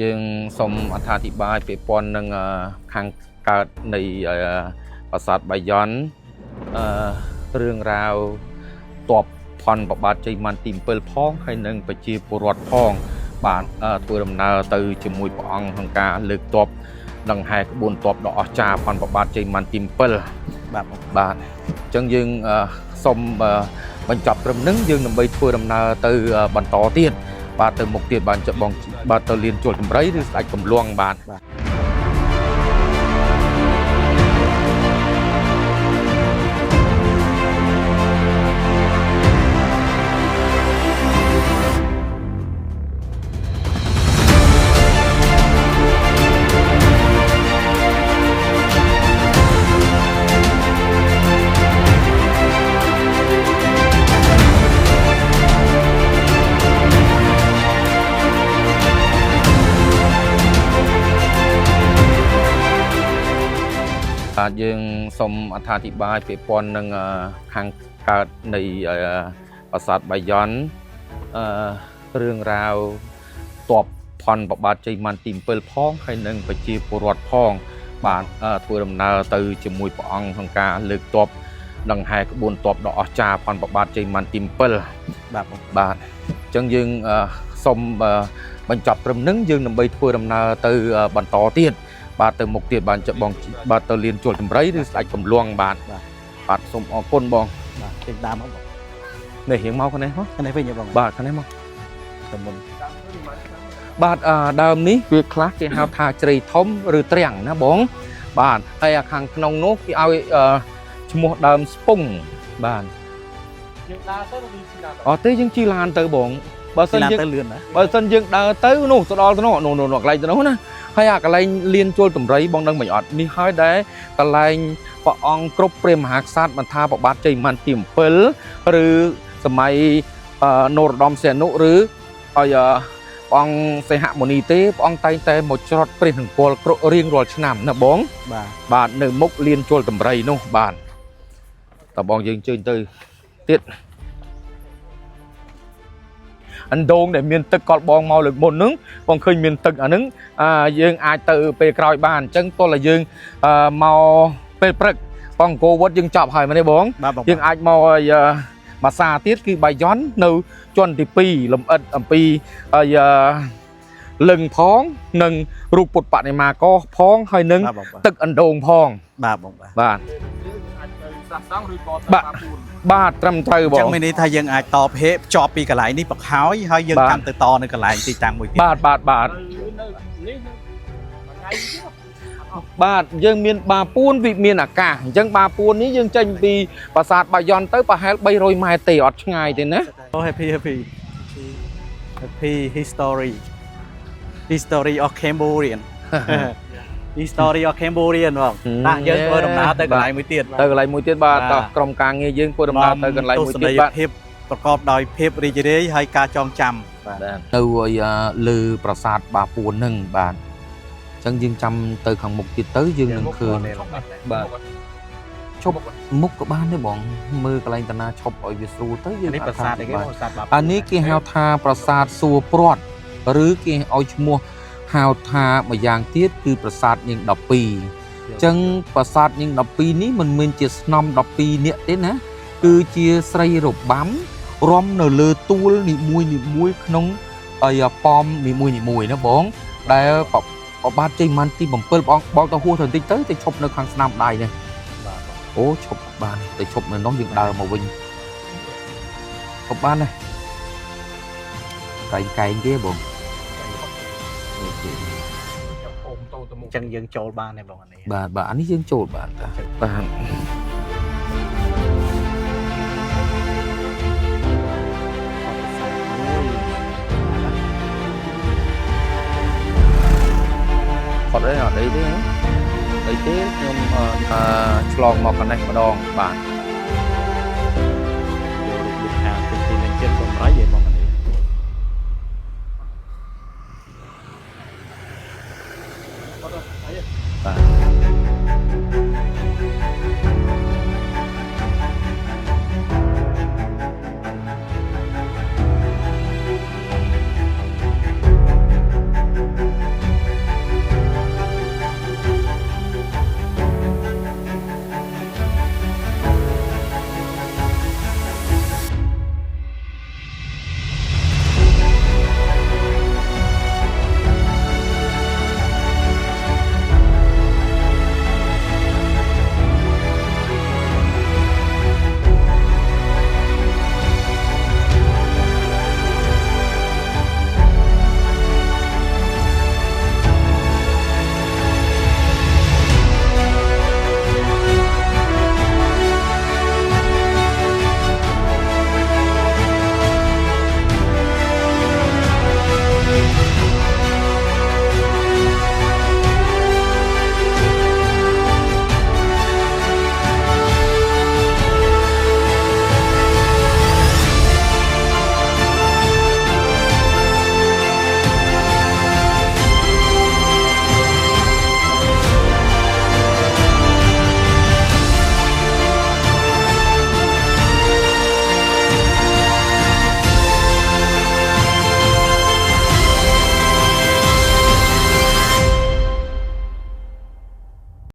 យើងសូមអត្ថាធិប្បាយពាក់ព័ន្ធនឹងខាងកើតនៃប្រាសាទបាយ័នរឿងរ៉ាវតបផនប្របាទជ័យម៉ាន់ទី7ផងហើយនឹងប្រជាពលរដ្ឋផងបាទធ្វើដំណើរទៅជាមួយព្រះអង្គក្នុងការលើកតបដង្ហែក្បួនតបដ៏អស្ចារ្យផនប្របាទជ័យម៉ាន់ទី7បាទអញ្ចឹងយើងសូមបញ្ចប់ត្រឹមនឹងយើងដើម្បីធ្វើដំណើរទៅបន្តទៀតបាទទៅមុខទៀតបានចបងបាទទៅលៀនជួលតម្រៃឬស្ដេចកំលួងបាទយើងសូមអត្ថាធិប្បាយពាក់ព័ន្ធនឹងខាងកើតនៃប្រាសាទបាយ័នរឿងរ៉ាវតបផនប្របាទជ័យម៉ាន់ទី7ផងហើយនឹងប្រជាពលរដ្ឋផងបាទធ្វើដំណើរទៅជាមួយព្រះអង្គក្នុងការលើកតបដង្ហែក្បួនតបដ៏អស្ចារ្យផនប្របាទជ័យម៉ាន់ទី7បាទអញ្ចឹងយើងសូមបញ្ចប់ត្រឹមនឹងយើងដើម្បីធ្វើដំណើរទៅបន្តទៀតបាទទៅមុខទៀតបានចបងបាទទៅលៀនជួលតម្រៃឬស្ដេចកំលួងបាទសូមអរគុណបងបាទចេញដើមមកបងនេះរៀងមកខាងនេះវិញបងបាទខាងនេះមកទៅមុនបាទដើមនេះវាខ្លះគេហៅថាជ្រៃធំឬត្រាំងណាបងបាទហើយខាងក្នុងនោះគេឲ្យឈ្មោះដើមស្ពង់បាទយើងដើរទៅវាជីឡានអត់ទេយើងជីឡានទៅបងបើសិនយើងទៅលឿនណាបើសិនយើងដើរទៅនោះទៅដល់ទៅនោះកន្លែងទៅនោះណាហើយអាកន្លែងលៀនជួលតម្រៃបងដឹងមិនអត់នេះហើយដែរកន្លែងព្រះអង្គគ្រប់ព្រះមហាក្សត្រមិនថាប្របាទជ័យម៉ាន់ទី7ឬសម័យនរោត្តមសីហនុឬឲ្យព្រះអង្គសីហមុនីទេព្រះអង្គតែងតែមកច្រត់ព្រះនង្គ័លរៀងរាល់ឆ្នាំណាបងបាទនៅមុខលៀនជួលតម្រៃនោះបាទតើបងយើងជើញទៅទៀតអណ្ដូងដែលមានទឹកកល់បងមកលើកមុនហ្នឹងបងឃើញមានទឹកអាហ្នឹងយើងអាចទៅពេលក្រោយបានអញ្ចឹងទោះតែយើងមកពេលព្រឹកបងអង្គរវត្តយើងចប់ហើយមែនទេបងយើងអាចមកភាសាទៀតគឺបាយ័ននៅជាន់ទី2លំអិតអំពីលឹងផងនិងរូបពុទ្ធបដិមាកោផងហើយនឹងទឹកអណ្ដូងផងបាទបងបាទបាទត្រឹមត្រូវបងអញ្ចឹងមានន័យថាយើងអាចតភេកភ្ជាប់ពីកន្លែងនេះបកហើយយើងកាន់ទៅតនៅកន្លែងទីតាំងមួយទៀតបាទយើងមានបាពួនវិមានអាកាសអញ្ចឹងបាពួននេះយើងចេញពីប្រាសាទបាយ័នទៅប្រហែល300ម៉ែត្រទេអត់ឆ្ងាយទេណាអូ happy history of Cambodian history of Cambodian បងតាយើងធ្វើដំណើរទៅកន្លែងមួយទៀតបាទតោះក្រុមការងារយើងធ្វើដំណើរទៅកន្លែងមួយទៀតបាទភាពប្រកបដោយភាពរីករាយហើយការចងចាំបាទនៅលើប្រាសាទបាពួនហ្នឹងបាទអញ្ចឹងយើងចាំទៅខាងមុខទៀតទៅយើងនឹងឃើញបាទឈប់មុខក៏បានដែរបងមើលកន្លែងតាណាឈប់ឲ្យវាស្រួលទៅយើងនេះប្រាសាទអីគេប្រាសាទបាពួនអានេះគេហៅថាប្រាសាទសួរព្រាត់ឬគេឲ្យឈ្មោះហៅថាម្យ៉ាងទៀតគឺប្រាសាទញឹង12អញ្ចឹងប្រាសាទញឹង12នេះមិនមែនជាស្នំ12នាក់ទេណាគឺជាស្រីរបាំរំនៅលើទួលនីមួយក្នុងប៉មនីមួយណាបងដែលប្របាទជ័យម៉ាន់ទី7បងទៅហួសទៅបន្តិចទៅឈប់នៅខាងស្នាមដៃនេះអូឈប់បានទៅឈប់នៅនោះយើងដើរមកវិញឈប់បានណាកែងគេបងអញ្ចឹងយើងចូលបានទេបងអានេះបាទអានេះយើងចូលបានតាបាទអត់ទេអត់អីទេខ្ញុំឆ្លងមកកណ្ណេះម្ដងបាទលោកខាងទីលេងជិនបំរៃឯងបងអានេះបាទ